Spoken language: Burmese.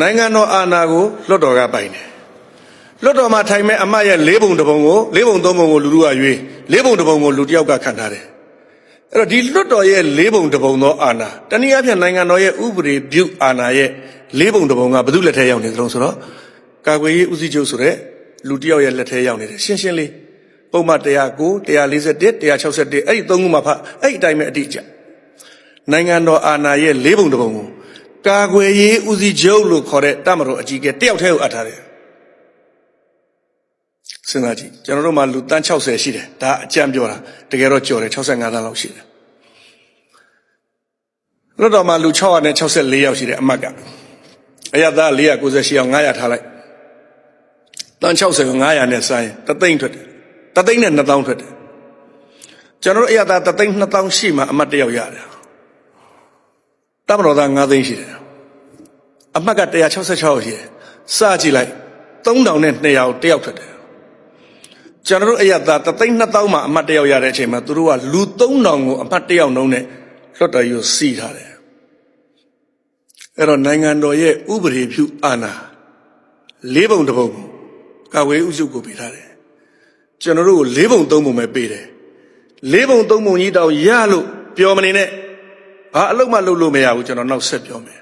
နိုင်ငံတော်အာဏာကိုလွတ်တော်ကပိုင်တယ်လွတ်တော်မှာထိုင်မဲ့အမတ်ရဲ့၄ပုံတစ်ပုံကို၄ပုံ၃ပုံကိုလူလူကရွေး၄ပုံတစ်ပုံကိုလူတစ်ယောက်ကခံထားတယ်အဲ့တော့ဒီလွတ်တော်ရဲ့၄ပုံတစ်ပုံသောအာဏာတနည်းအားဖြင့်နိုင်ငံတော်ရဲ့ဥပဒေပြုအာဏာရဲ့၄ပုံတစ်ပုံကဘယ်သူလက်ထဲရောက်နေသလဲဆိုတော့ကာကွယ်ရေးဦးစီးချုပ်ဆိုတဲ့လူတစ်ယောက်ရဲ့လက်ထဲရောက်နေတယ်ရှင်းရှင်းလေးပုံမှန်109 141 161အဲ့ဒီ၃ခုမှာဖတ်အဲ့ဒီအတိုင်းပဲအတိအကျနိုင်ငံတော်အာဏာရဲ့၄ပုံတစ်ပုံကိုကာကွယ်ရေးဦးစီးချုပ်လို့ခေါ်တဲ့တပ်မတော်အကြီးအကဲတယောက်တည်းကိုအပ်ထားတယ်စဉ်းစားကြည့်ကျွန်တော်တို့မှာလူတန်း60ရှိတယ်ဒါအကြံပြောတာတကယ်တော့ကျော်တယ်65တန်းလောက်ရှိတယ်လွှတ်တော်မှာလူ664ယောက်ရှိတယ်အမတ်ကအရသား498ယောက်900ထားလိုက်တန်း60ကို900နဲ့ဆိုင်တသိန်းထွက်တယ်တသိန်းနဲ့2000ထွက်တယ်ကျွန်တော်တို့အရသားတသိန်း2000ရှိမှအမတ်တယောက်ရတယ်တပ်မတော်သား9သိန်းရှိတယ်အမတ်က166ယောက်ရှိတယ်စကြည့်လိုက်3000နဲ့200တယောက်ထွက်တယ်ကျွန်တော်တို့အရသာတသိန်း2000မှာအမတ်တယောက်ရတဲ့အချိန်မှာသူတို့ကလူ3000ကိုအမတ်တယောက်နှုန်းနဲ့လွှတ်တော်ကြီးကိုစီးထားတယ်အဲ့တော့နိုင်ငံတော်ရဲ့ဥပဒေပြုအာဏာ၄ပုံတစ်ပုံကာကွယ်ဦးစုကိုပေးထားတယ်ကျွန်တော်တို့ကို၄ပုံ၃ပုံပဲပေးတယ်၄ပုံ၃ပုံကြီးတောင်ရလို့ပြောမနေနဲ့ဘာအလုပ်မှလုပ်လို့မရဘူးကျွန်တော်နောက်ဆက်ပြောမယ်